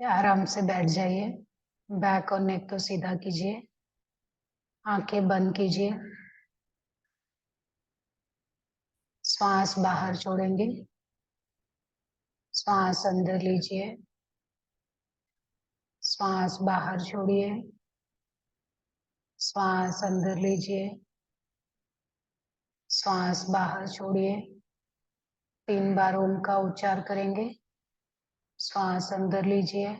आराम से बैठ जाइए। बैक और नेक को सीधा कीजिए। आंखें बंद कीजिए। श्वास बाहर छोड़ेंगे। श्वास अंदर लीजिए। श्वास बाहर छोड़िए। श्वास अंदर लीजिए। श्वास बाहर छोड़िए। 3 बार ओम का उच्चार करेंगे। श्वास अंदर लीजिए।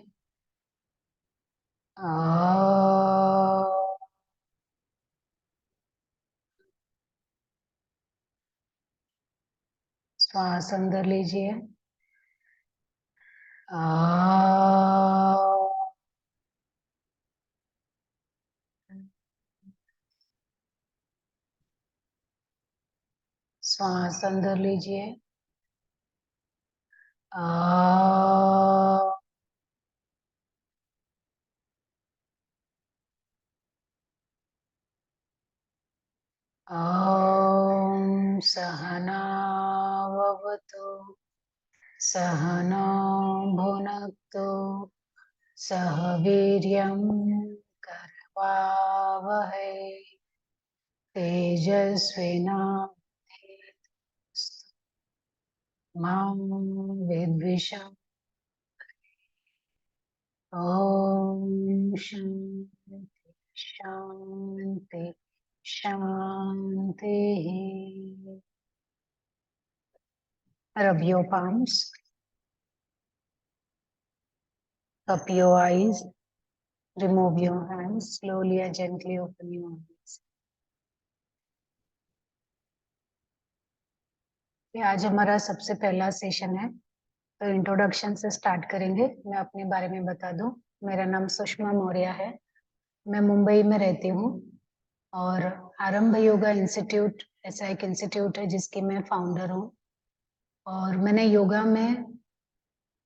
श्वास अंदर लीजिए। श्वास अंदर लीजिए। ॐ सहनाववतु सहनो भुनक्तु सह वीर्यं करवावहै तेजस्विनावधीतमस्तु मा विद्विषावहै। ॐ शान्ति शान्ति शान्तिः। Rub your palms, cup your eyes, remove your hands, slowly and gently open your eyes. ये आज हमारा सबसे पहला सेशन है, तो इंट्रोडक्शन से स्टार्ट करेंगे। मैं अपने बारे में बता दूं, मेरा नाम सुषमा मौर्य है। मैं मुंबई में रहती हूँ और आरंभ योगा इंस्टीट्यूट ऐसा एक इंस्टीट्यूट है जिसकी मैं फाउंडर हूँ। और मैंने योगा में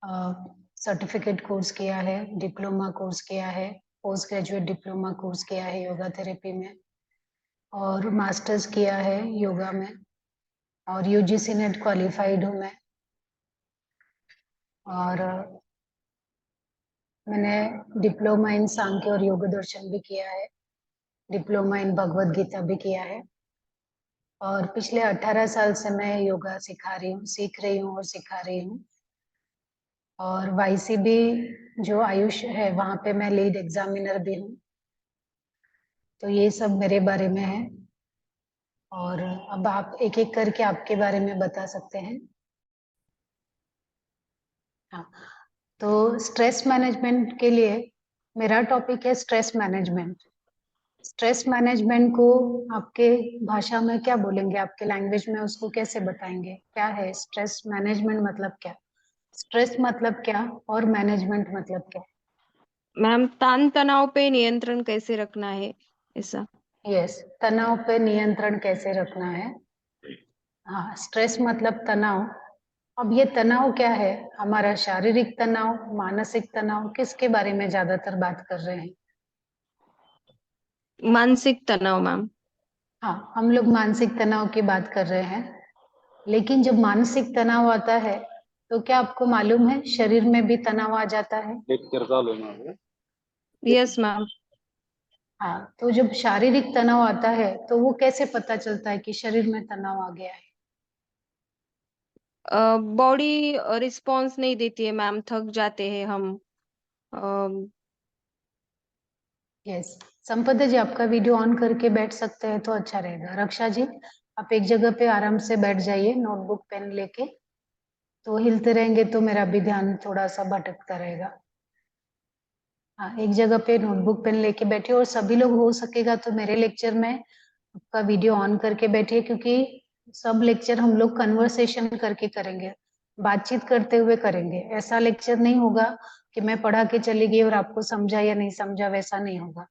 सर्टिफिकेट कोर्स किया है, डिप्लोमा कोर्स किया है, पोस्ट ग्रेजुएट डिप्लोमा कोर्स किया है योगा थेरेपी में, और मास्टर्स किया है योगा में, और यूजीसी नेट क्वालिफाइड हूँ मैं। और मैंने डिप्लोमा इन सांख्य और योग दर्शन भी किया है, डिप्लोमा इन भगवत गीता भी किया है। और पिछले 18 साल से मैं योगा सिखा रही हूँ, सीख रही हूँ और सिखा रही हूँ। और वाईसीबी जो आयुष है वहाँ पे मैं लीड एग्जामिनर भी हूँ। तो ये सब मेरे बारे में है। और अब आप एक एक करके आपके बारे में बता सकते हैं। हाँ, तो स्ट्रेस मैनेजमेंट के लिए मेरा टॉपिक है स्ट्रेस मैनेजमेंट। स्ट्रेस मैनेजमेंट को आपके भाषा में क्या बोलेंगे, आपके लैंग्वेज में उसको कैसे बताएंगे? क्या है स्ट्रेस मैनेजमेंट, मतलब क्या? स्ट्रेस मतलब क्या और मैनेजमेंट मतलब क्या? मैम, तान तनाव पे नियंत्रण कैसे रखना है, ऐसा। यस, तनाव पे नियंत्रण कैसे रखना है। हाँ, स्ट्रेस मतलब तनाव। अब ये तनाव क्या है? हमारा शारीरिक तनाव, मानसिक तनाव, किसके बारे में ज्यादातर बात कर रहे हैं? मानसिक तनाव मैम। हाँ, हम लोग मानसिक तनाव की बात कर रहे हैं। लेकिन जब मानसिक तनाव आता है तो क्या आपको मालूम है शरीर में भी तनाव आ जाता है? Yes ma'am. हाँ, तो जब शारीरिक तनाव आता है तो वो कैसे पता चलता है कि शरीर में तनाव आ गया है? बॉडी रिस्पॉन्स नहीं देती है मैम, थक जाते हैं हम। यस, संपदा जी आपका वीडियो ऑन करके बैठ सकते हैं तो अच्छा रहेगा। रक्षा जी आप एक जगह पे आराम से बैठ जाइए, नोटबुक पेन लेके। तो हिलते रहेंगे तो मेरा भी ध्यान थोड़ा सा भटकता रहेगा। हाँ, एक जगह पे नोटबुक पेन लेके बैठिए। और सभी लोग हो सकेगा तो मेरे लेक्चर में आपका वीडियो ऑन करके बैठिए, क्योंकि सब लेक्चर हम लोग कन्वर्सेशन करके करेंगे, बातचीत करते हुए करेंगे। ऐसा लेक्चर नहीं होगा कि मैं पढ़ा के चली गई और आपको समझा या नहीं समझा, वैसा नहीं होगा।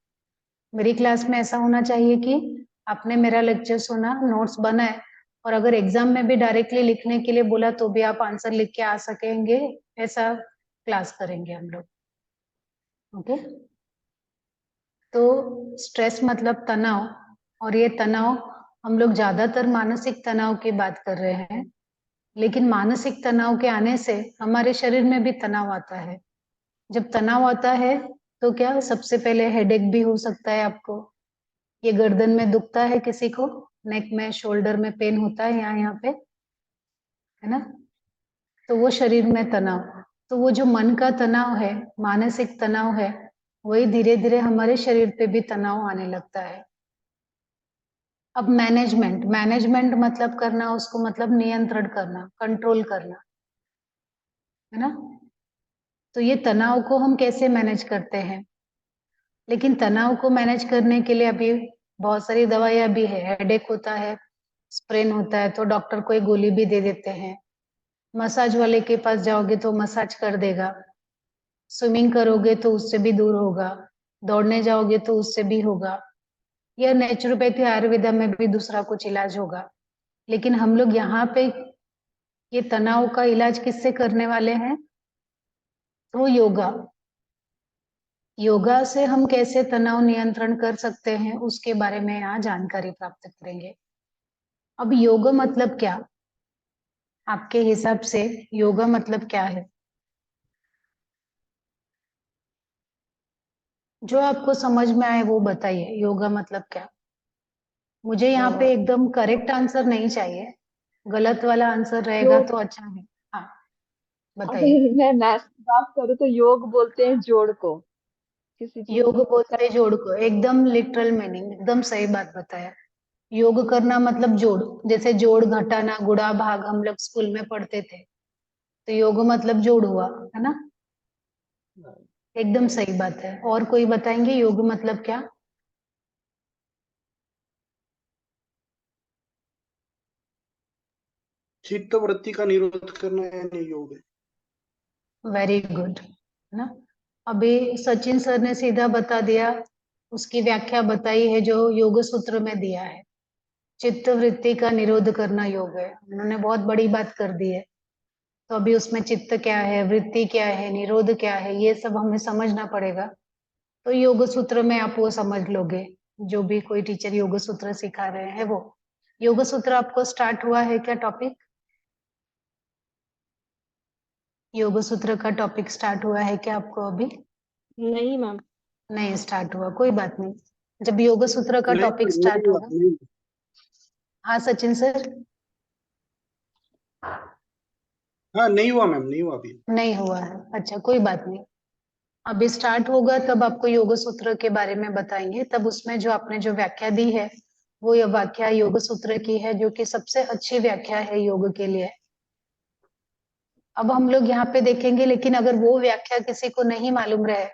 मेरी क्लास में ऐसा होना चाहिए कि आपने मेरा लेक्चर सुना, नोट्स बनाए, और अगर एग्जाम में भी डायरेक्टली लिखने के लिए बोला तो भी आप आंसर लिख के आ सकेंगे। ऐसा क्लास करेंगे हम लोग। ओके, तो स्ट्रेस मतलब तनाव, और ये तनाव हम लोग ज्यादातर मानसिक तनाव की बात कर रहे हैं। लेकिन मानसिक तनाव के आने से हमारे शरीर में भी तनाव आता है। जब तनाव आता है तो क्या सबसे पहले हेडेक भी हो सकता है आपको, ये गर्दन में दुखता है किसी को, नेक में शोल्डर में पेन होता है यहाँ पे, है ना, तो वो शरीर में तनाव। तो वो जो मन का तनाव है, मानसिक तनाव है, वही धीरे धीरे हमारे शरीर पे भी तनाव आने लगता है। अब मैनेजमेंट, मैनेजमेंट मतलब करना, उसको मतलब नियंत्रण करना, कंट्रोल करना, है ना। तो ये तनाव को हम कैसे मैनेज करते हैं, लेकिन तनाव को मैनेज करने के लिए अभी बहुत सारी दवाइयां भी है। हेडेक होता है, स्प्रेन होता है तो डॉक्टर कोई गोली भी दे देते हैं। मसाज वाले के पास जाओगे तो मसाज कर देगा। स्विमिंग करोगे तो उससे भी दूर होगा। दौड़ने जाओगे तो उससे भी होगा। या नेचुरोपैथी आयुर्वेदा में भी दूसरा कुछ इलाज होगा। लेकिन हम लोग यहाँ पे ये तनाव का इलाज किससे करने वाले हैं? थ्रू योगा। योगा से हम कैसे तनाव नियंत्रण कर सकते हैं उसके बारे में यहाँ जानकारी प्राप्त करेंगे। अब योगा मतलब क्या, आपके हिसाब से योगा मतलब क्या है? जो आपको समझ में आए वो बताइए, योगा मतलब क्या। मुझे यहाँ पे एकदम करेक्ट आंसर नहीं चाहिए, गलत वाला आंसर रहेगा योग, तो अच्छा है। हाँ, बताइए। अगर मैं मैथ की बात करूँ तो योग बोलते हैं जोड़ को, किसी चीज योग को बोलते जोड़ को, एकदम लिटरल मीनिंग, एकदम सही बात बताया। योग करना मतलब जोड़, जैसे जोड़ घटाना गुणा भाग हम लोग स्कूल में पढ़ते थे, तो योग मतलब जोड़ हुआ, है ना। एकदम सही बात है। और कोई बताएंगे योग मतलब क्या? चित्त वृत्ति का निरोध करना यानी योग है। वेरी गुड, है ना। अभी सचिन सर ने सीधा बता दिया, उसकी व्याख्या बताई है जो योग सूत्र में दिया है। चित्त वृत्ति का निरोध करना योग है, उन्होंने बहुत बड़ी बात कर दी है। तो अभी उसमें चित्त क्या है, वृत्ति क्या है, निरोध क्या है, ये सब हमें समझना पड़ेगा। तो योग सूत्र में आप वो समझ लोगे, जो भी कोई टीचर योग सूत्र सिखा रहे हैं वो। योग सूत्र आपको स्टार्ट हुआ है क्या टॉपिक? योग सूत्र का टॉपिक स्टार्ट हुआ है क्या आपको अभी? नहीं मैम। नहीं स्टार्ट हुआ, कोई बात नहीं। जब योग सूत्र का नहीं टॉपिक नहीं स्टार्ट हुआ होगा। नहीं। हाँ सचिन सर। हाँ नहीं हुआ मैम, नहीं हुआ अभी। नहीं हुआ है, अच्छा कोई बात नहीं। अभी स्टार्ट होगा तब आपको योग सूत्र के बारे में बताएंगे। तब उसमें जो आपने जो व्याख्या दी है, वो ये व्याख्या योग सूत्र की है, जो कि सबसे अच्छी व्याख्या है योग के लिए। अब हम लोग यहाँ पे देखेंगे, लेकिन अगर वो व्याख्या किसी को नहीं मालूम रहे,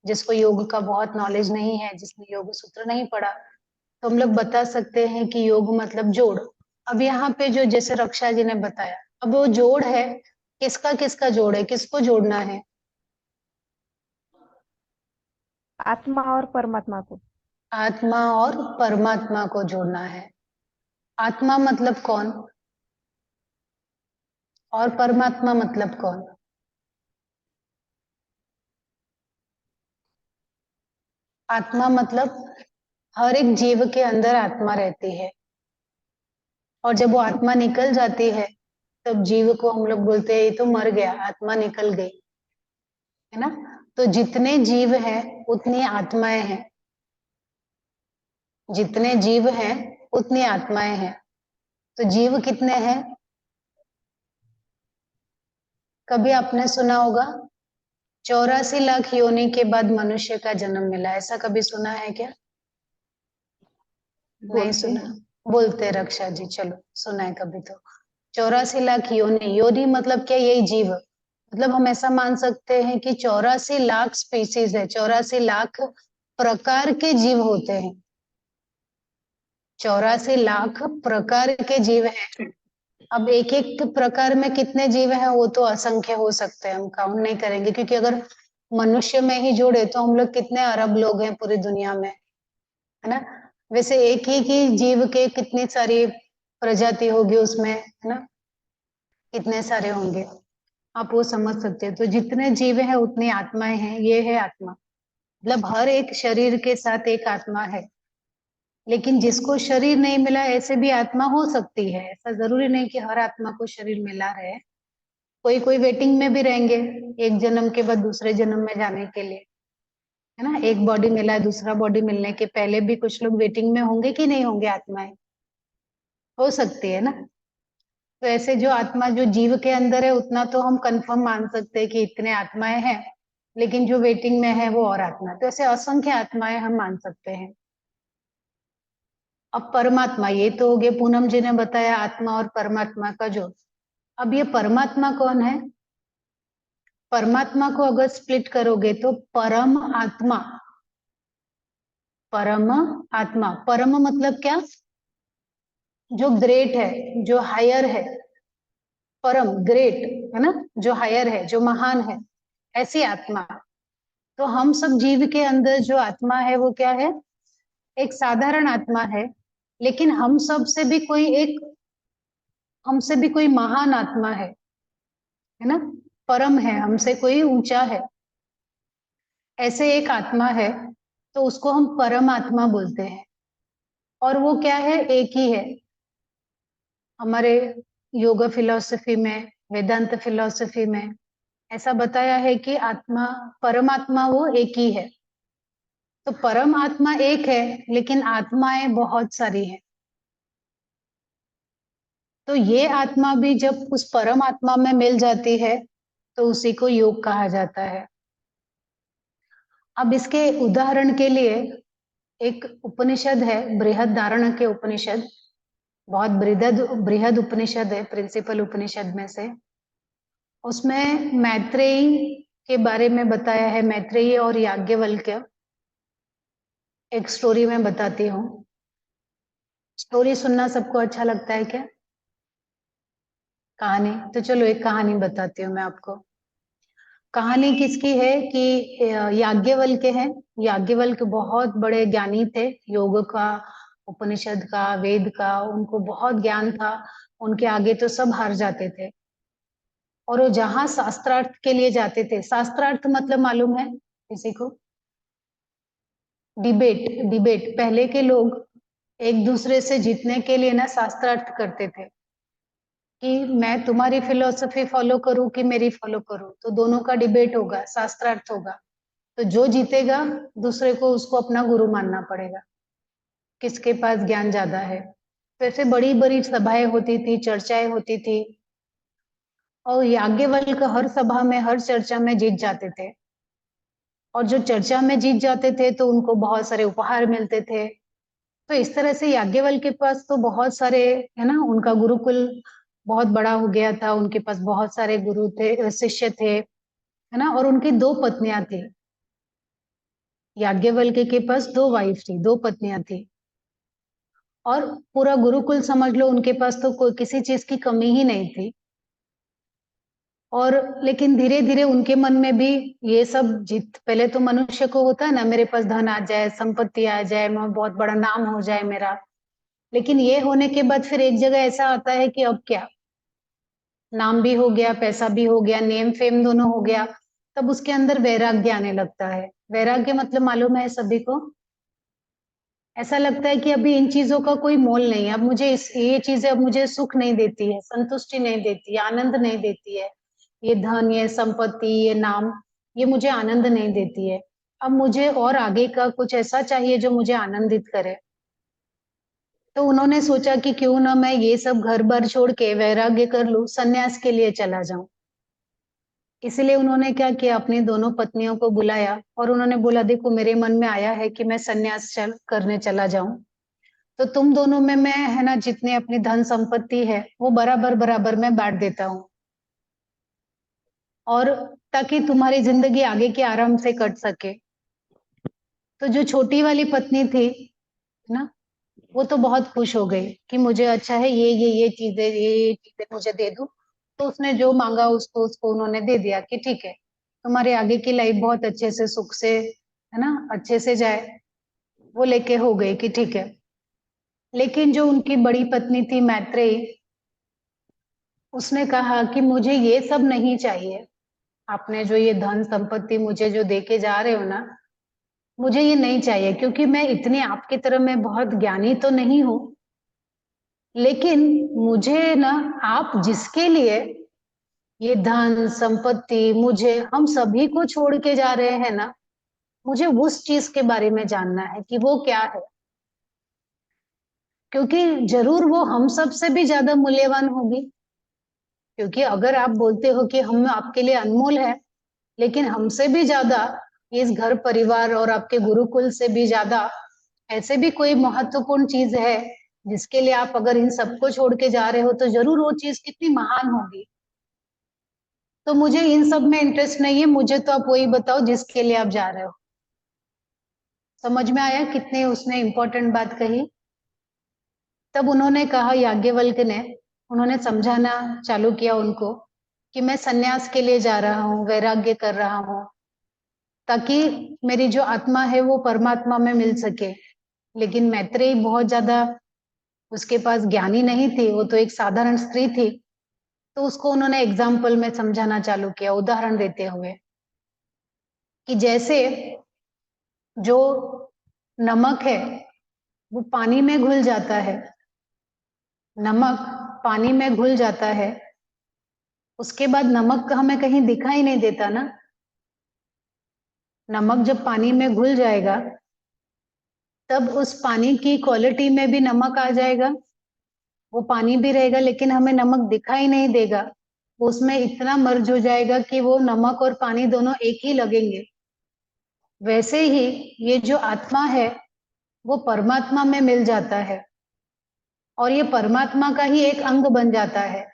जिसको योग का बहुत नॉलेज नहीं है, जिसने योग सूत्र नहीं पढ़ा, तो हम लोग बता सकते हैं कि योग मतलब जोड़। अब यहाँ पे जो जैसे रक्षा जी ने बताया, अब वो जोड़ है, किसका किसका जोड़ है, किसको जोड़ना है? आत्मा और परमात्मा को। आत्मा और परमात्मा को जोड़ना है। आत्मा मतलब कौन और परमात्मा मतलब कौन? आत्मा मतलब हर एक जीव के अंदर आत्मा रहती है, और जब वो आत्मा निकल जाती है तब जीव को हम लोग बोलते हैं ये तो मर गया, आत्मा निकल गई, है ना। तो जितने जीव हैं उतनी आत्माएं हैं, जितने जीव हैं उतनी आत्माएं हैं। तो जीव कितने हैं? कभी आपने सुना होगा 84 लाख योनि के बाद मनुष्य का जन्म मिला, ऐसा कभी सुना है क्या? नहीं बोलते सुना? हैं। बोलते रक्षा जी, चलो सुना है कभी तो। 84 लाख योनि, योनि मतलब क्या, यही जीव, मतलब हम ऐसा मान सकते हैं कि 84 लाख स्पीसीज है, 84 लाख प्रकार के जीव होते हैं। 84 लाख प्रकार के जीव हैं। अब एक एक प्रकार में कितने जीव हैं वो तो असंख्य हो सकते हैं, हम काउंट नहीं करेंगे, क्योंकि अगर मनुष्य में ही जोड़े तो हम लोग कितने अरब लोग हैं पूरी दुनिया में, है ना। वैसे एक ही जीव के कितनी सारी प्रजाति होगी उसमें, है ना, कितने सारे होंगे, आप वो समझ सकते हैं। तो जितने जीव हैं उतनी आत्माएं हैं, ये है आत्मा, मतलब हर एक शरीर के साथ एक आत्मा है। लेकिन जिसको शरीर नहीं मिला ऐसे भी आत्मा हो सकती है, ऐसा जरूरी नहीं कि हर आत्मा को शरीर मिला रहे, कोई कोई वेटिंग में भी रहेंगे, एक जन्म के बाद दूसरे जन्म में जाने के लिए, है ना। एक बॉडी मिला है, दूसरा बॉडी मिलने के पहले भी कुछ लोग वेटिंग में होंगे कि नहीं होंगे, आत्माएं हो सकती है ना। तो ऐसे जो आत्मा जो जीव के अंदर है उतना तो हम कंफर्म मान सकते हैं कि इतने आत्माएं हैं, लेकिन जो वेटिंग में है वो और आत्मा, तो ऐसे असंख्य आत्माएं हम मान सकते हैं। अब परमात्मा, ये तो हो गए पूनम जी ने बताया आत्मा और परमात्मा का जो। अब ये परमात्मा कौन है? परमात्मा को अगर स्प्लिट करोगे तो परम आत्मा, परम आत्मा, परम मतलब क्या? जो ग्रेट है, जो हायर है, परम ग्रेट, है ना, जो हायर है, जो महान है, ऐसी आत्मा। तो हम सब जीव के अंदर जो आत्मा है वो क्या है? एक साधारण आत्मा है, लेकिन हम सब से भी कोई एक, हमसे भी कोई महान आत्मा है ना, परम है, हमसे कोई ऊंचा है, ऐसे एक आत्मा है, तो उसको हम परम आत्मा बोलते हैं। और वो क्या है? एक ही है। हमारे योगा फिलॉसफी में, वेदांत फिलॉसफी में ऐसा बताया है कि आत्मा, परमात्मा वो एक ही है। तो परम आत्मा एक है, लेकिन आत्माएं बहुत सारी हैं। तो ये आत्मा भी जब उस परम आत्मा में मिल जाती है तो उसी को योग कहा जाता है। अब इसके उदाहरण के लिए एक उपनिषद है, बृहदारण्यक उपनिषद, बहुत बृहद बृहद उपनिषद है, प्रिंसिपल उपनिषद में से। उसमें मैत्रेयी के बारे में बताया है, मैत्रेयी और याज्ञवल्क्य। एक स्टोरी में बताती हूँ। स्टोरी सुनना सबको अच्छा लगता है क्या? कहानी? तो चलो एक कहानी बताती हूँ मैं आपको। कहानी किसकी है कि याज्ञवल्क्य है। याज्ञवल्क्य बहुत बड़े ज्ञानी थे, योग का, उपनिषद का, वेद का, उनको बहुत ज्ञान था। उनके आगे तो सब हार जाते थे। और वो जहां शास्त्रार्थ के लिए जाते थे, शास्त्रार्थ मतलब मालूम है किसी को? Debate, debate. पहले के लोग एक दूसरे से जीतने के लिए ना शास्त्रार्थ करते थे कि मैं तुम्हारी फिलोसफी फॉलो करूं कि मेरी फॉलो करूं, तो दोनों का डिबेट होगा, शास्त्रार्थ होगा। तो जो जीतेगा दूसरे को उसको अपना गुरु मानना पड़ेगा, किसके पास ज्ञान ज्यादा है। तो ऐसे बड़ी बड़ी सभाएं होती थी, चर्चाएं होती थी, और याज्ञवल्क्य हर सभा में, हर चर्चा में जीत जाते थे। और जो चर्चा में जीत जाते थे तो उनको बहुत सारे उपहार मिलते थे। तो इस तरह से याज्ञवल्क्य के पास तो बहुत सारे, है ना, उनका गुरुकुल बहुत बड़ा हो गया था, उनके पास बहुत सारे गुरु थे, शिष्य थे, है ना। और उनकी दो पत्नियां थी। याज्ञवल्क्य के पास दो वाइफ थी, दो पत्नियां थी। और पूरा गुरुकुल समझ लो, उनके पास तो कोई किसी चीज की कमी ही नहीं थी। और लेकिन धीरे धीरे उनके मन में भी ये सब जीत, पहले तो मनुष्य को होता है ना, मेरे पास धन आ जाए, संपत्ति आ जाए, मैं बहुत बड़ा नाम हो जाए मेरा। लेकिन ये होने के बाद फिर एक जगह ऐसा आता है कि अब क्या, नाम भी हो गया, पैसा भी हो गया, नेम फेम दोनों हो गया, तब उसके अंदर वैराग्य आने लगता है। वैराग्य मतलब मालूम है सभी को? ऐसा लगता है कि अभी इन चीजों का कोई मोल नहीं है, अब मुझे ये चीजें अब मुझे सुख नहीं देती है, संतुष्टि नहीं देती है, आनंद नहीं देती है। ये धन, ये संपत्ति, ये नाम, ये मुझे आनंद नहीं देती है। अब मुझे और आगे का कुछ ऐसा चाहिए जो मुझे आनंदित करे। तो उन्होंने सोचा कि क्यों ना मैं ये सब घर बार छोड़ के वैराग्य कर लूं, सन्यास के लिए चला जाऊं। इसलिए उन्होंने क्या किया, अपनी दोनों पत्नियों को बुलाया और उन्होंने बोला, देखो मेरे मन में आया है कि मैं सन्यास करने चला जाऊं। तो तुम दोनों में मैं, है ना, जितने अपनी धन संपत्ति है वो बराबर बराबर मैं बांट देता हूँ, और ताकि तुम्हारी जिंदगी आगे की आराम से कट सके। तो जो छोटी वाली पत्नी थी ना, वो तो बहुत खुश हो गई कि मुझे अच्छा है, ये चीजें, ये चीजें मुझे दे दो। तो उसने जो मांगा उसको उसको उन्होंने दे दिया कि ठीक है, तुम्हारे आगे की लाइफ बहुत अच्छे से, सुख से, है ना, अच्छे से जाए। वो लेके हो गई कि ठीक है। लेकिन जो उनकी बड़ी पत्नी थी मैत्रेयी, उसने कहा कि मुझे ये सब नहीं चाहिए, आपने जो ये धन संपत्ति मुझे जो देके जा रहे हो ना, मुझे ये नहीं चाहिए, क्योंकि मैं इतनी आपकी तरह मैं बहुत ज्ञानी तो नहीं हूं। लेकिन मुझे ना, आप जिसके लिए ये धन संपत्ति मुझे, हम सभी को छोड़ के जा रहे हैं ना, मुझे उस चीज के बारे में जानना है कि वो क्या है, क्योंकि जरूर वो हम सब से भी ज्यादा मूल्यवान होगी। क्योंकि अगर आप बोलते हो कि हम आपके लिए अनमोल है, लेकिन हमसे भी ज्यादा इस घर परिवार और आपके गुरुकुल से भी ज्यादा ऐसे भी कोई महत्वपूर्ण चीज है जिसके लिए आप अगर इन सबको छोड़ के जा रहे हो, तो जरूर वो चीज कितनी महान होगी। तो मुझे इन सब में इंटरेस्ट नहीं है, मुझे तो आप वही बताओ जिसके लिए आप जा रहे हो। समझ में आया कितने उसने इंपॉर्टेंट बात कही। तब उन्होंने कहा, याज्ञवल्क्य ने, उन्होंने समझाना चालू किया उनको कि मैं सन्यास के लिए जा रहा हूँ, वैराग्य कर रहा हूँ, ताकि मेरी जो आत्मा है वो परमात्मा में मिल सके। लेकिन मैत्रेयी बहुत ज्यादा उसके पास ज्ञानी नहीं थी, वो तो एक साधारण स्त्री थी। तो उसको उन्होंने एग्जाम्पल में समझाना चालू किया, उदाहरण देते हुए कि जैसे जो नमक है वो पानी में घुल जाता है, नमक पानी में घुल जाता है, उसके बाद नमक का हमें कहीं दिखाई नहीं देता ना। नमक जब पानी में घुल जाएगा तब उस पानी की क्वालिटी में भी नमक आ जाएगा, वो पानी भी रहेगा लेकिन हमें नमक दिखाई नहीं देगा, वो उसमें इतना मर्ज हो जाएगा कि वो नमक और पानी दोनों एक ही लगेंगे। वैसे ही ये जो आत्मा है वो परमात्मा में मिल जाता है और ये परमात्मा का ही एक अंग बन जाता है।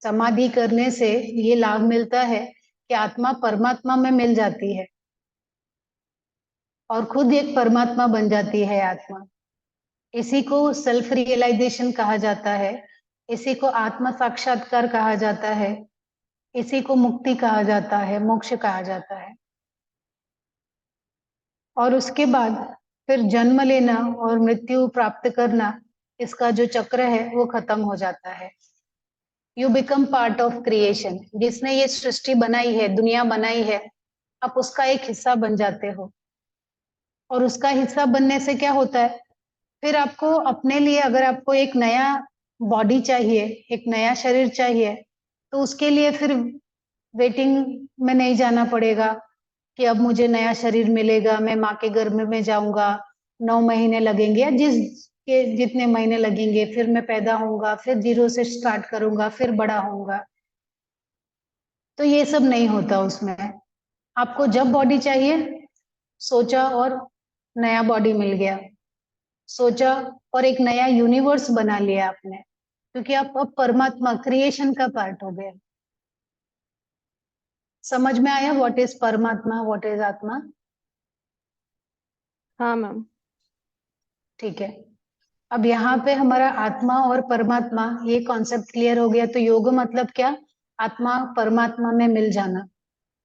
समाधि करने से ये लाभ मिलता है कि आत्मा परमात्मा में मिल जाती है और खुद एक परमात्मा बन जाती है आत्मा। इसी को सेल्फ रियलाइजेशन कहा जाता है, इसी को आत्म साक्षात्कार कहा जाता है, इसी को मुक्ति कहा जाता है, मोक्ष कहा जाता है। और उसके बाद फिर जन्म लेना और मृत्यु प्राप्त करना, इसका जो चक्र है वो खत्म हो जाता है। You become part of creation. जिसने ये सृष्टि बनाई है, दुनिया बनाई है, आप उसका एक हिस्सा बन जाते हो। और उसका हिस्सा बनने से क्या होता है, फिर आपको अपने लिए, अगर आपको एक नया बॉडी चाहिए, एक नया शरीर चाहिए, तो उसके लिए फिर वेटिंग में नहीं जाना पड़ेगा कि अब मुझे नया शरीर मिलेगा, मैं माँ के गर्भ में जाऊंगा, 9 महीने लगेंगे या जितने महीने लगेंगे, फिर मैं पैदा होऊंगा, फिर जीरो से स्टार्ट करूंगा, फिर बड़ा होऊंगा। तो ये सब नहीं होता उसमें। आपको जब बॉडी चाहिए, सोचा और नया बॉडी मिल गया, सोचा और एक नया यूनिवर्स बना लिया आपने, क्योंकि आप अब परमात्मा क्रिएशन का पार्ट हो गए। समझ में आया व्हाट इज परमात्मा, व्हाट इज आत्मा? हाँ मैम। ठीक है। अब यहाँ पे हमारा आत्मा और परमात्मा ये कॉन्सेप्ट क्लियर हो गया। तो योग मतलब क्या? आत्मा परमात्मा में मिल जाना।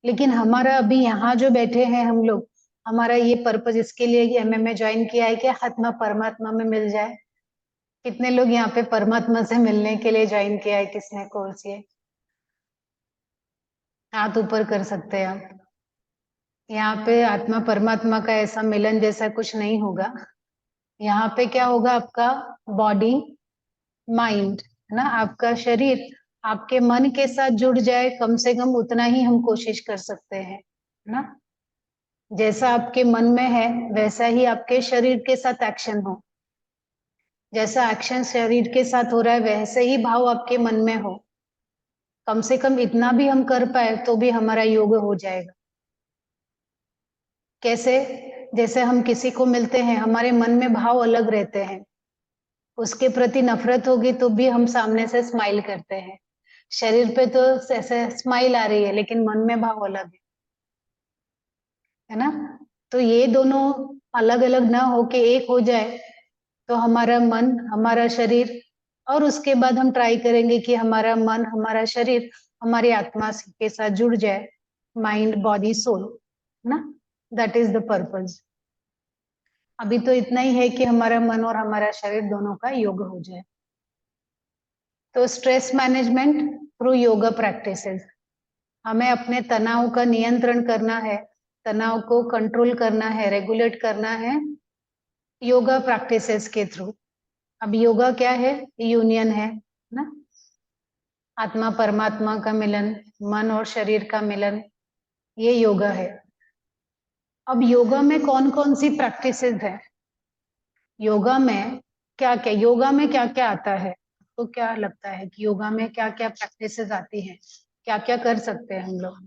लेकिन हमारा अभी यहाँ जो बैठे हैं हम लोग, हमारा ये पर्पज इसके लिए एमएमए ज्वाइन किया है कि आत्मा परमात्मा में मिल जाए। कितने लोग यहाँ पे परमात्मा से मिलने के लिए ज्वाइन किया है? किसने कोर्स ये? हाथ ऊपर कर सकते हैं आप। यहाँ पे आत्मा परमात्मा का ऐसा मिलन जैसा कुछ नहीं होगा। यहाँ पे क्या होगा, आपका बॉडी माइंड है ना, आपका शरीर आपके मन के साथ जुड़ जाए, कम से कम उतना ही हम कोशिश कर सकते हैं, है ना। जैसा आपके मन में है वैसा ही आपके शरीर के साथ एक्शन हो, जैसा एक्शन शरीर के साथ हो रहा है वैसे ही भाव आपके मन में हो। कम से कम इतना भी हम कर पाए तो भी हमारा योग हो जाएगा। कैसे? जैसे हम किसी को मिलते हैं, हमारे मन में भाव अलग रहते हैं, उसके प्रति नफरत होगी तो भी हम सामने से स्माइल करते हैं, शरीर पे तो ऐसे स्माइल आ रही है लेकिन मन में भाव अलग है ना। तो ये दोनों अलग अलग ना होके एक हो जाए तो हमारा मन, हमारा शरीर, और उसके बाद हम ट्राई करेंगे कि हमारा मन, हमारा शरीर हमारी आत्मा के साथ जुड़ जाए, माइंड बॉडी सोल, ना। That is the purpose. अभी तो इतना ही है कि हमारा मन और हमारा शरीर दोनों का योग हो जाए। तो stress management through yoga practices, हमें अपने तनाव का नियंत्रण करना है, तनाव को कंट्रोल करना है, रेगुलेट करना है योगा प्रैक्टिसेस के थ्रू। अब योगा क्या है? यूनियन है ना। आत्मा परमात्मा का मिलन, मन और शरीर का मिलन, ये योगा है। अब योगा में कौन कौन सी प्रैक्टिसेस है, योगा में योगा में क्या क्या आता है, तो क्या लगता है कि योगा में क्या क्या प्रैक्टिसेस आती है, क्या क्या कर सकते हैं हम लोग?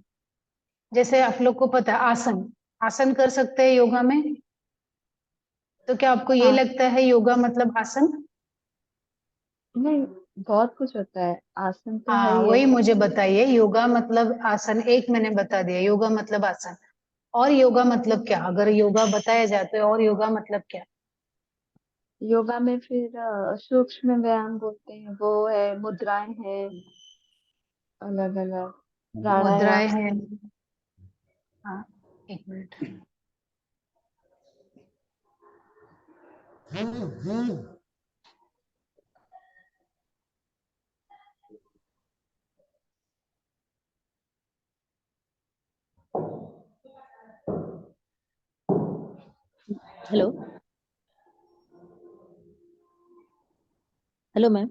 जैसे आप लोग को पता है आसन, आसन कर सकते हैं योगा में, तो क्या आपको ये हाँ, लगता है योगा मतलब आसन? नहीं, बहुत कुछ होता है, आसन तो है हाँ ही है। वही मुझे बताइए, योगा मतलब आसन, एक मैंने बता दिया योगा मतलब आसन, और योगा मतलब क्या, अगर योगा बताया जाए तो और योगा मतलब क्या? योगा में फिर सूक्ष्म व्यायाम बोलते हैं, वो है, मुद्राएं हैं अलग अलग, मुद्राएं प्राणायाम। हैं। हाँ, एक minute. Hello. Hello ma'am.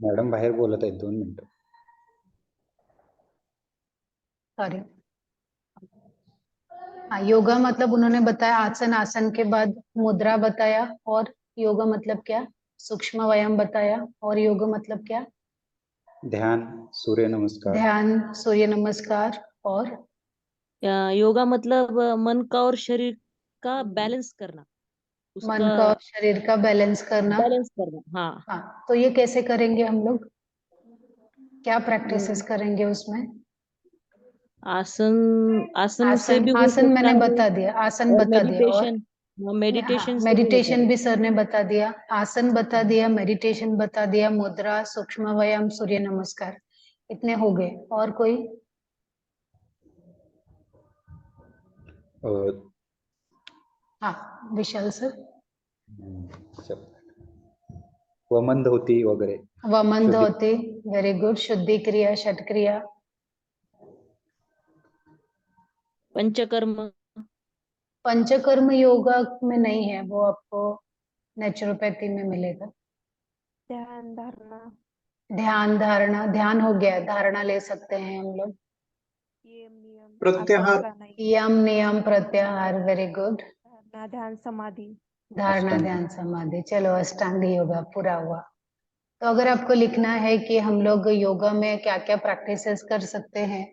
Madam बाहेर बोलत आहेत, 2 मिनिटं. सॉरी। हाँ, योगा मतलब उन्होंने बताया आसन, आसन के बाद मुद्रा बताया, और योगा मतलब क्या, सूक्ष्म व्यायाम बताया, और योगा मतलब क्या, ध्यान, सूर्य नमस्कार. ध्यान, सूर्य नमस्कार, और योगा मतलब मन का और शरीर का बैलेंस करना, मन उसका का और शरीर का बैलेंस करना। बैलेंस करना। हाँ। हाँ, तो ये कैसे करेंगे हम लोग, क्या प्रैक्टिसेस हम्म, करेंगे उसमें? आसन, आसन से आसन, भी हो आसन सकता मैंने है, बता दिया, आसन और बता दिया, और मेडिटेशन, हाँ मेडिटेशन से भी होता मेडिटेशन है। भी सर ने बता दिया, आसन बता दिया, मेडिटेशन बता दिया, मुद्रा, सूक्ष्म व्यायाम, सूर्य नमस्कार, इतने हो गए, और कोई? अ, हाँ विशाल सर। शब्द. वमन होती वगैरे. वमन शुद्धी. होती, वेरी गुड, शुद्धि क्रिया, षट क्रिया, पंचकर्म। पंचकर्म योगा में नहीं है, वो आपको नेचुरोपैथी में मिलेगा। ध्यान धारणा, ध्यान धारणा, ध्यान हो गया, धारणा ले सकते हैं हम लोग, नियम नियम, आसन प्रत्याहार. प्राणायाम, यम नियम प्रत्याहार, वेरी गुड, धारणा, ध्यान समाधि। धारणा अष्टांग. ध्यान समाधि, चलो अष्टांग योगा पूरा हुआ। तो अगर आपको लिखना है कि हम लोग योगा में क्या क्या प्रैक्टिसेस कर सकते हैं,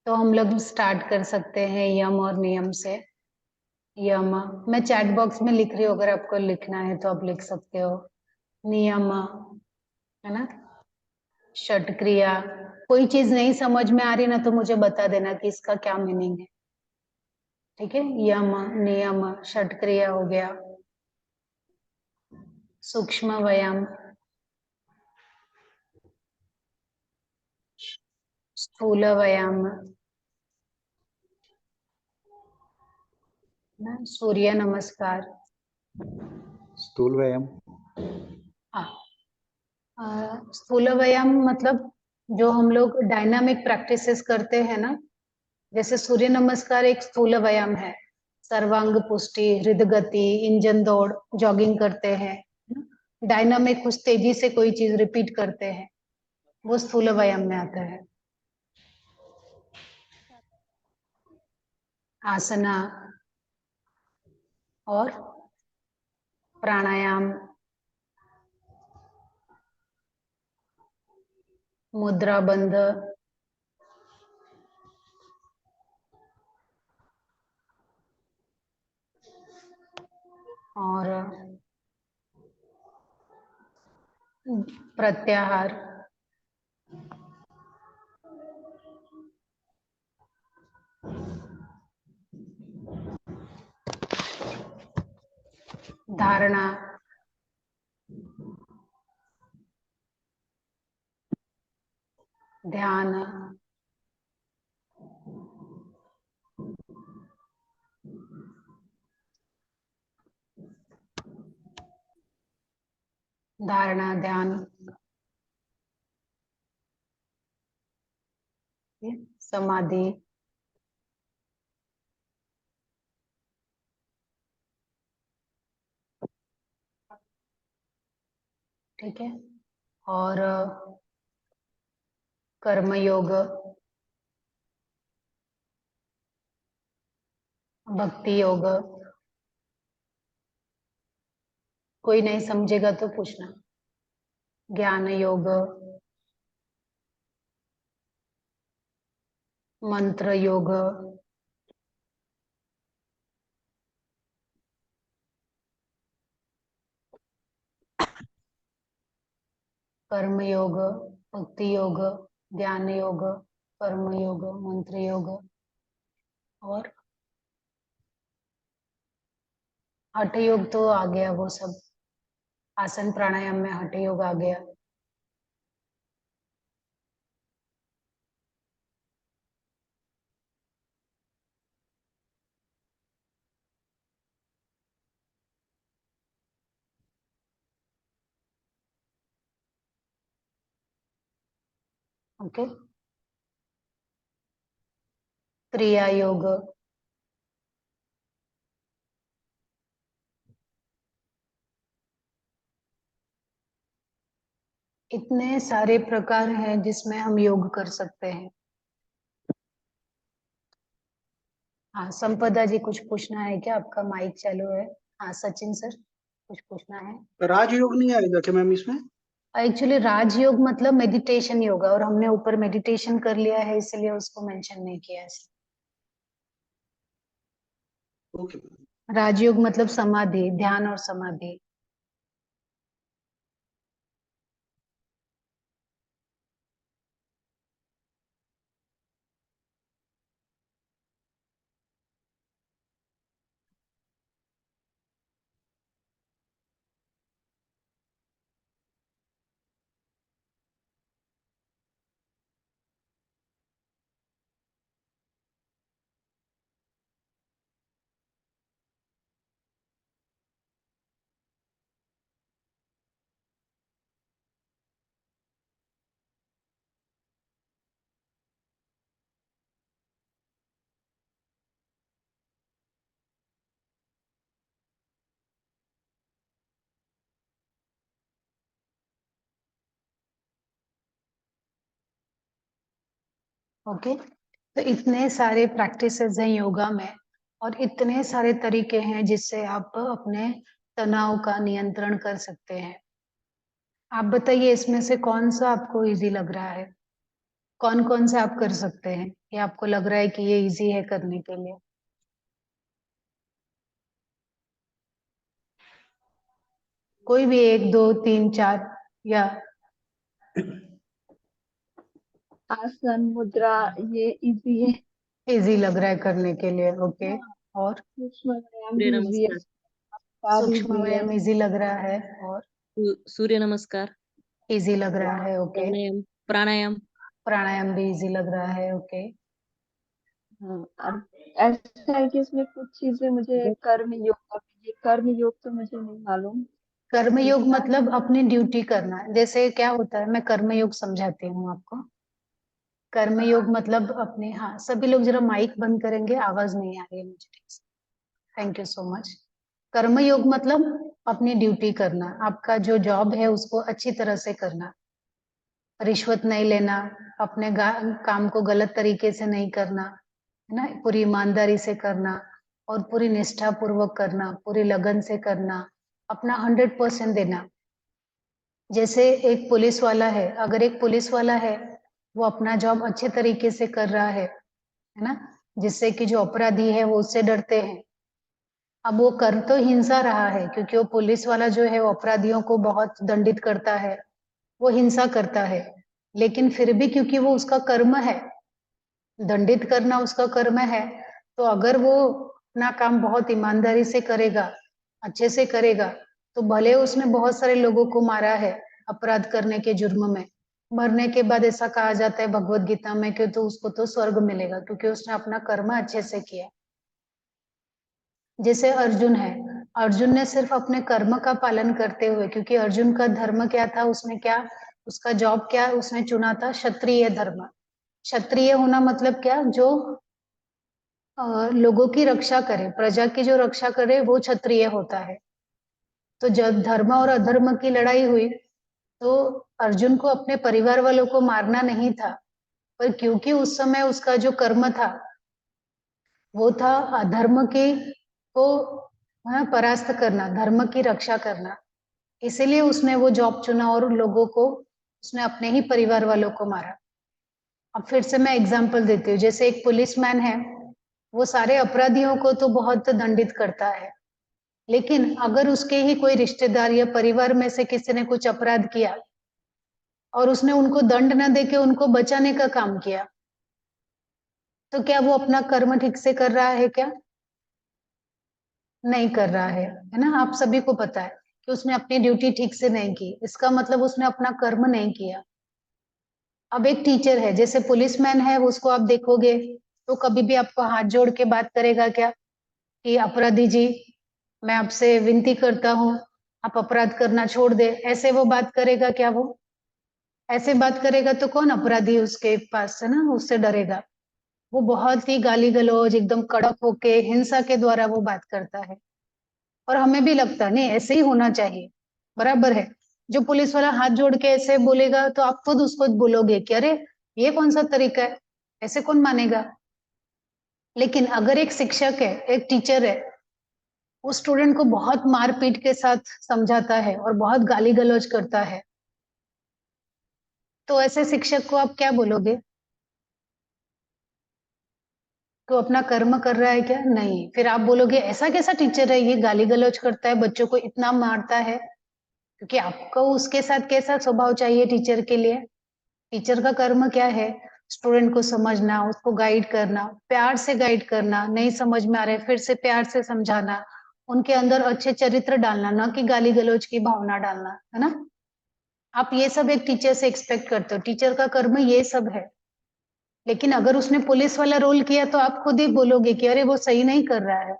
तो हम लोग स्टार्ट कर सकते हैं यम और नियम से। यम, मैं चैट बॉक्स में लिख रही हूँ, अगर आपको लिखना है तो आप लिख सकते हो। नियम, है ना, षट क्रिया, कोई चीज नहीं समझ में आ रही ना तो मुझे बता देना कि इसका क्या मीनिंग है, ठीक है। यम, नियम, षट क्रिया हो गया, सूक्ष्म व्यायाम, स्थूल व्यायाम, ना, सूर्य नमस्कार। स्थूल व्यायाम. हाँ, स्थूल व्यायाम मतलब जो हम लोग डायनामिक प्रैक्टिसेस करते हैं ना, जैसे सूर्य नमस्कार एक स्थूल व्यायाम है, सर्वांग पुष्टि, हृदय गति, इंजन दौड़, जॉगिंग करते हैं, डायनामिक कुछ तेजी से कोई चीज रिपीट करते हैं, वो स्थूल व्यायाम में आता है। आसना, और प्राणायाम, मुद्रा बंध, और प्रत्याहार, धारणा, ध्यान, धारणा ध्यान, समाधि, ठीक है। और कर्म योग, भक्ति योग, कोई नहीं समझेगा तो पूछना। ज्ञान योग, मंत्र योग, कर्म योग, भक्ति योग, ज्ञान योग, कर्म योग, मंत्र योग, और हठ योग तो आ गया वो सब, आसन प्राणायाम में हठ योग आ गया। ओके। क्रिया योग, इतने सारे प्रकार हैं जिसमें हम योग कर सकते हैं। हाँ संपदा जी, कुछ पूछना है क्या? आपका माइक चालू है। हाँ सचिन सर, कुछ पूछना है? राजयोग नहीं आएगा क्या मैम इसमें? एक्चुअली राजयोग मतलब मेडिटेशन योगा, और हमने ऊपर मेडिटेशन कर लिया है इसलिए उसको मेंशन नहीं किया है। ओके। राजयोग मतलब समाधि, ध्यान और समाधि। ओके। तो इतने सारे प्रैक्टिसेस हैं योगा में, और इतने सारे तरीके हैं जिससे आप अपने तनाव का नियंत्रण कर सकते हैं। आप बताइए इसमें से कौन सा आपको इजी लग रहा है? कौन कौन से आप कर सकते हैं, या आपको लग रहा है कि ये इजी है करने के लिए? कोई भी एक, दो, तीन, चार, या आसन मुद्रा ये इजी है। इजी लग रहा है करने के लिए? ओके। हाँ, और सूक्ष्म व्यायाम सूर्य भी इजी है, नमस्कार। का भी सूक्ष्म इजी है। व्यायाम इजी लग रहा है, और सूर्य नमस्कार, इजी लग रहा है। ओके। प्राणायाम, प्राणायाम। प्राणायाम भी इजी लग रहा है। ओके। हाँ, और ऐसा है कि इसमें कुछ चीजें मुझे कर्म योग तो मुझे नहीं मालूम कर्मयोग कितना। मतलब अपनी ड्यूटी करना। जैसे क्या होता है, मैं कर्मयोग समझाती हूँ आपको। कर्मयोग मतलब अपने, हाँ सभी लोग जरा माइक बंद करेंगे, आवाज नहीं आ रही है मुझे ठीक से। Thank you so much. कर्मयोग मतलब अपनी ड्यूटी करना, आपका जो जॉब है उसको अच्छी तरह से करना, रिश्वत नहीं लेना, अपने काम को गलत तरीके से नहीं करना, है ना, पूरी ईमानदारी से करना, और पूरी निष्ठा पूर्वक करना, पूरी लगन से करना, अपना 100% देना। जैसे एक पुलिस वाला है, अगर एक पुलिस वाला है वो अपना जॉब अच्छे तरीके से कर रहा है ना, जिससे कि जो अपराधी है वो उससे डरते हैं। अब वो कर तो हिंसा रहा है, क्योंकि वो पुलिस वाला जो है वो अपराधियों को बहुत दंडित करता है, वो हिंसा करता है, लेकिन फिर भी क्योंकि वो उसका कर्म है, दंडित करना उसका कर्म है, तो अगर वो अपना काम बहुत ईमानदारी से करेगा, अच्छे से करेगा, तो भले उसने बहुत सारे लोगों को मारा है अपराध करने के जुर्म में, मरने के बाद ऐसा कहा जाता है भगवत गीता में कि तो उसको तो स्वर्ग मिलेगा, क्योंकि उसने अपना कर्म अच्छे से किया। जैसे अर्जुन है, अर्जुन ने सिर्फ अपने कर्म का पालन करते हुए, क्योंकि अर्जुन का धर्म क्या था, उसने क्या, उसका जॉब क्या उसने चुना था, क्षत्रिय धर्म। क्षत्रिय होना मतलब क्या, जो लोगों की रक्षा करे, प्रजा की जो रक्षा करे वो क्षत्रिय होता है। तो जब धर्म और अधर्म की लड़ाई हुई, तो अर्जुन को अपने परिवार वालों को मारना नहीं था, पर क्योंकि उस समय उसका जो कर्म था वो था अधर्म के को परास्त करना, धर्म की रक्षा करना, इसीलिए उसने वो जॉब चुना और लोगों को उसने अपने ही परिवार वालों को मारा। अब फिर से मैं एग्जांपल देती हूँ, जैसे एक पुलिसमैन है, वो सारे अपराधियों को तो बहुत दंडित करता है, लेकिन अगर उसके ही कोई रिश्तेदार या परिवार में से किसी ने कुछ अपराध किया और उसने उनको दंड न देके उनको बचाने का काम किया, तो क्या वो अपना कर्म ठीक से कर रहा है क्या? नहीं कर रहा है ना? आप सभी को पता है कि उसने अपनी ड्यूटी ठीक से नहीं की, इसका मतलब उसने अपना कर्म नहीं किया। अब एक टीचर है, जैसे पुलिसमैन है, उसको आप देखोगे तो कभी भी आपको हाथ जोड़ के बात करेगा क्या कि अपराधी जी, मैं आपसे विनती करता हूँ, आप अपराध करना छोड़ दे, ऐसे वो बात करेगा क्या? वो ऐसे बात करेगा तो कौन अपराधी उसके पास है ना, उससे डरेगा? वो बहुत ही गाली गलौज एकदम कड़क होके हिंसा के द्वारा वो बात करता है, और हमें भी लगता है नहीं ऐसे ही होना चाहिए, बराबर है। जो पुलिस वाला हाथ जोड़ के ऐसे बोलेगा तो आप खुद उसको बोलोगे कि अरे ये कौन सा तरीका है, ऐसे कौन मानेगा? लेकिन अगर एक शिक्षक है, एक टीचर है, उस स्टूडेंट को बहुत मारपीट के साथ समझाता है और बहुत गाली गलौज करता है, तो ऐसे शिक्षक को आप क्या बोलोगे? तो अपना कर्म कर रहा है क्या? नहीं। फिर आप बोलोगे ऐसा कैसा टीचर है, ये गाली गलौज करता है, बच्चों को इतना मारता है, क्योंकि आपको उसके साथ कैसा स्वभाव चाहिए टीचर के लिए? टीचर का कर्म क्या है? स्टूडेंट को समझना, उसको गाइड करना, प्यार से गाइड करना, नहीं समझ में आ रहा है फिर से प्यार से समझाना, उनके अंदर अच्छे चरित्र डालना, ना कि गाली गलौज की भावना डालना, है ना? आप ये सब एक टीचर से एक्सपेक्ट करते हो, टीचर का कर्म ये सब है। लेकिन अगर उसने पुलिस वाला रोल किया तो आप खुद ही बोलोगे कि अरे वो सही नहीं कर रहा है।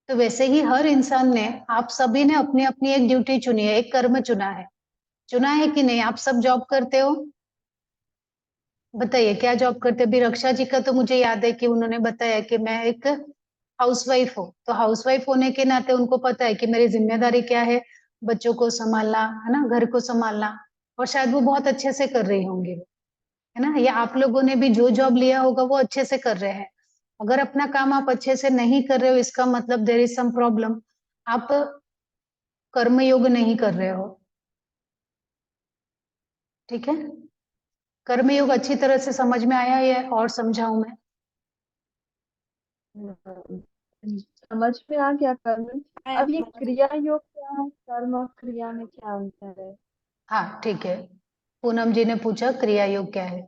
तो वैसे ही हर इंसान ने, आप सभी ने अपनी अपनी एक ड्यूटी चुनी है, एक कर्म चुना है। चुना है कि नहीं? आप सब जॉब करते हो, बताइए क्या जॉब करते? अभी रक्षा जी का तो मुझे याद है कि उन्होंने बताया कि मैं एक हाउसवाइफ हूँ, तो हाउसवाइफ होने के नाते उनको पता है कि मेरी जिम्मेदारी क्या है, बच्चों को संभालना, है ना, घर को संभालना, और शायद वो बहुत अच्छे से कर रही होंगी, है ना? या आप लोगों ने भी जो जॉब लिया होगा वो अच्छे से कर रहे हैं। अगर अपना काम आप अच्छे से नहीं कर रहे हो, इसका मतलब देयर इज सम प्रॉब्लम, आप कर्मयोग नहीं कर रहे हो। ठीक है, कर्मयोग अच्छी तरह से समझ में आया है और समझाऊं मैं? समझ में आ गया कर्म। अब ये क्रिया योग क्या है, कर्म और क्रिया में क्या अंतर है? हाँ ठीक है, पूनम जी ने पूछा क्रिया योग क्या है,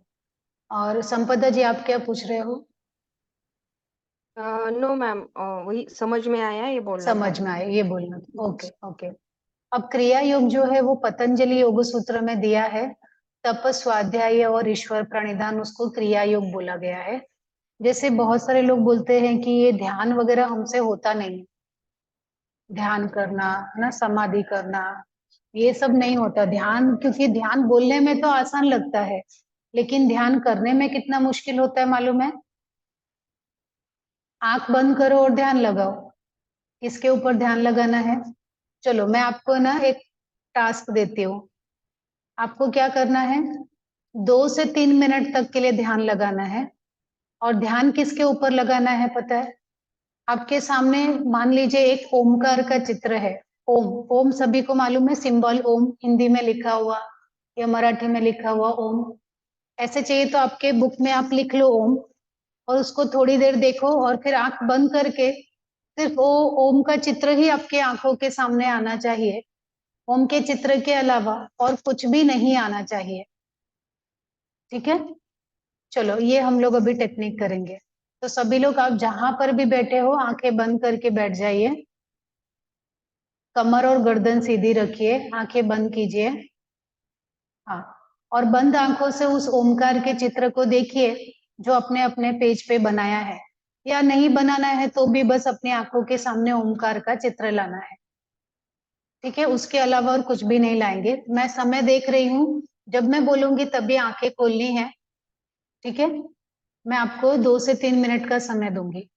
और संपदा जी आप क्या पूछ रहे हो? नो मैम, वही समझ में आया ये बोलना था। समझ में आया ये बोलना था, ओके ओके। अब क्रिया योग जो है वो पतंजलि योग सूत्र में दिया है, तप, स्वाध्याय और ईश्वर प्रणिधान, उसको क्रिया योग बोला गया है। जैसे बहुत सारे लोग बोलते हैं कि ये ध्यान वगैरह हमसे होता नहीं, ध्यान करना है ना, समाधि करना, ये सब नहीं होता ध्यान, क्योंकि ध्यान बोलने में तो आसान लगता है, लेकिन ध्यान करने में कितना मुश्किल होता है मालूम है? आंख बंद करो और ध्यान लगाओ, किसके ऊपर ध्यान लगाना है? चलो मैं आपको ना एक टास्क देती हूँ, आपको क्या करना है, 2 से 3 मिनट तक के लिए ध्यान लगाना है। और ध्यान किसके ऊपर लगाना है पता है? आपके सामने मान लीजिए एक ओमकार का चित्र है, ओम, ओम सभी को मालूम है, सिंबल ओम, हिंदी में लिखा हुआ या मराठी में लिखा हुआ ओम, ऐसे चाहिए तो आपके बुक में आप लिख लो ओम, और उसको थोड़ी देर देखो और फिर आंख बंद करके सिर्फ वो ओम का चित्र ही आपके आंखों के सामने आना चाहिए, ओम के चित्र के अलावा और कुछ भी नहीं आना चाहिए। ठीक है, चलो ये हम लोग अभी टेक्निक करेंगे। तो सभी लोग आप जहां पर भी बैठे हो आंखें बंद करके बैठ जाइए, कमर और गर्दन सीधी रखिए, आंखें बंद कीजिए। हाँ, और बंद आंखों से उस ओमकार के चित्र को देखिए जो अपने अपने पेज पे बनाया है, या नहीं बनाना है तो भी बस अपनी आंखों के सामने ओमकार का चित्र लाना है। ठीक है, उसके अलावा और कुछ भी नहीं लाएंगे। मैं समय देख रही हूँ, जब मैं बोलूंगी तभी आंखें खोलनी है। ठीक है, मैं आपको 2 से 3 मिनट का समय दूंगी।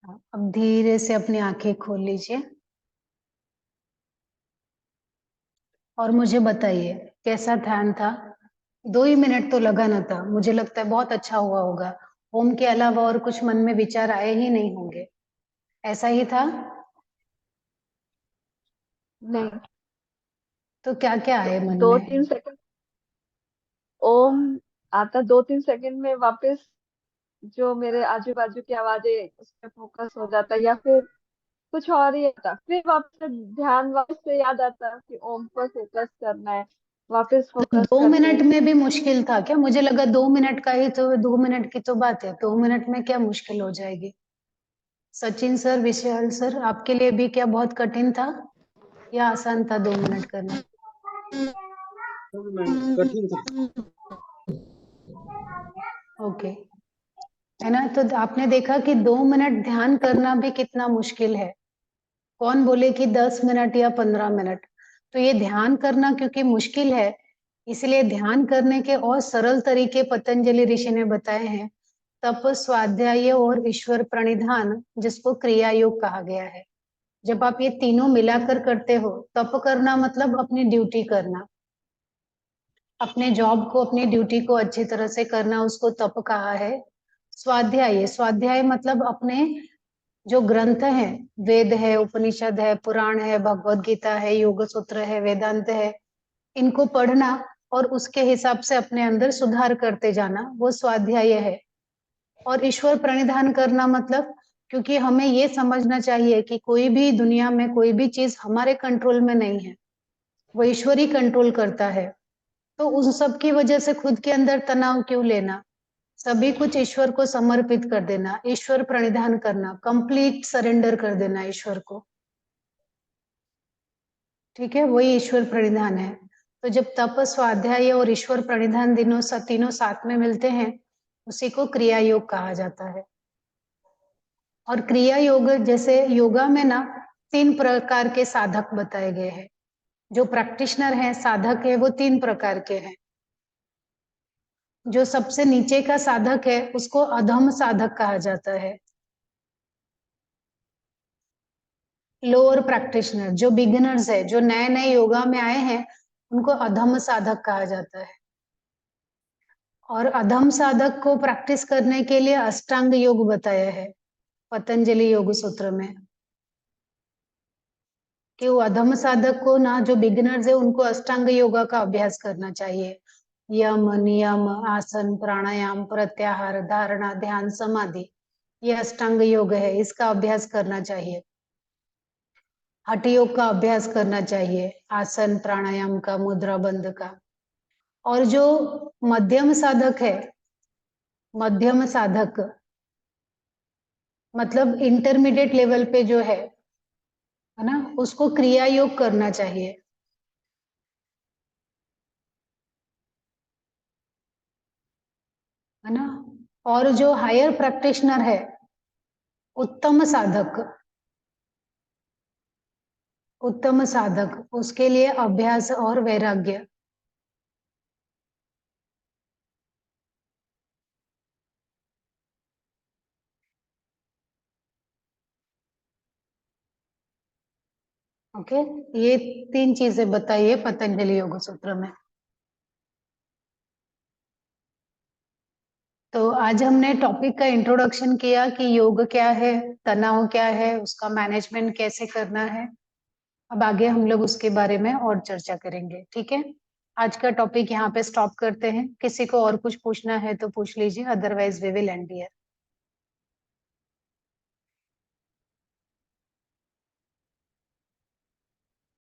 अब धीरे से अपनी आंखें खोल लीजिए और मुझे बताइए कैसा ध्यान था। 2 ही मिनट तो लगा ना था, मुझे लगता है बहुत अच्छा हुआ होगा। ओम के अलावा और कुछ मन में विचार आए ही नहीं होंगे, ऐसा ही था? नहीं, तो क्या क्या आए मन दो में? तीन सेकंड ओम आता, 2-3 सेकंड में वापस जो मेरे आजू बाजू की आवाजें उस पर फोकस हो जाता, या फिर कुछ और ही आता, फिर वापस से ध्यान वापस से याद आता कि ओम पर फोकस करना है, वापस फोकस 2 करते मिनट में भी मुश्किल था क्या? मुझे लगा 2 मिनट का ही तो, 2 मिनट की तो बात है, 2 मिनट में क्या मुश्किल हो जाएगी? सचिन सर, विशाल सर, आपके लिए भी क्या बहुत कठिन था या आसान था 2 मिनट करना? मैम कठिन था। ओके, है ना? तो आपने देखा कि 2 मिनट ध्यान करना भी कितना मुश्किल है। कौन बोले कि 10 मिनट या 15 मिनट? तो ये ध्यान करना क्योंकि मुश्किल है, इसलिए ध्यान करने के और सरल तरीके पतंजलि ऋषि ने बताए हैं। तप, स्वाध्याय और ईश्वर प्रणिधान, जिसको क्रिया योग कहा गया है। जब आप ये तीनों मिलाकर करते हो, तप करना मतलब अपनी ड्यूटी करना, अपने जॉब को, अपनी ड्यूटी को अच्छी तरह से करना, उसको तप कहा है। स्वाध्याय, स्वाध्याय मतलब अपने जो ग्रंथ हैं, वेद है, उपनिषद है, पुराण है, भगवत गीता है, योग सूत्र है, वेदांत है, इनको पढ़ना और उसके हिसाब से अपने अंदर सुधार करते जाना, वो स्वाध्याय है। और ईश्वर प्रणिधान करना मतलब, क्योंकि हमें ये समझना चाहिए कि कोई भी दुनिया में कोई भी चीज हमारे कंट्रोल में नहीं है, वो ईश्वर ही कंट्रोल करता है। तो उन सब की वजह से खुद के अंदर तनाव क्यों लेना? सभी कुछ ईश्वर को समर्पित कर देना, ईश्वर प्रणिधान करना, कंप्लीट सरेंडर कर देना ईश्वर को। ठीक है, वही ईश्वर प्रणिधान है। तो जब तप, स्वाध्याय और ईश्वर प्रणिधान तीनों साथ में मिलते हैं, उसी को क्रिया योग कहा जाता है। और क्रिया योग, जैसे योगा में ना 3 प्रकार के साधक बताए गए हैं। जो प्रैक्टिशनर हैं, साधक है, वो 3 प्रकार के हैं। जो सबसे नीचे का साधक है उसको अधम साधक कहा जाता है। लोअर प्रैक्टिशनर, जो बिगिनर्स है, जो नए नए योगा में आए हैं, उनको अधम साधक कहा जाता है। और अधम साधक को प्रैक्टिस करने के लिए अष्टांग योग बताया है पतंजलि योग सूत्र में, कि वो अधम साधक को ना, जो बिगिनर्स है, उनको अष्टांग योगा का अभ्यास करना चाहिए। यम, नियम, आसन, प्राणायाम, प्रत्याहार, धारणा, ध्यान, समाधि, ये अष्टांग योग है, इसका अभ्यास करना चाहिए। हठ योग का अभ्यास करना चाहिए, आसन प्राणायाम का, मुद्रा बंद का। और जो मध्यम साधक है, मध्यम साधक मतलब इंटरमीडिएट लेवल पे जो है ना, उसको क्रिया योग करना चाहिए। है ना? और जो हायर प्रैक्टिशनर है, उत्तम साधक, उत्तम साधक, उसके लिए अभ्यास और वैराग्य। ओके, ये 3 चीजें बताइए पतंजलि योग सूत्र में। तो आज हमने टॉपिक का इंट्रोडक्शन किया कि योग क्या है, तनाव क्या है, उसका मैनेजमेंट कैसे करना है। अब आगे हम लोग उसके बारे में और चर्चा करेंगे। ठीक है, आज का टॉपिक यहाँ पे स्टॉप करते हैं। किसी को और कुछ पूछना है तो पूछ लीजिए, otherwise we will end here.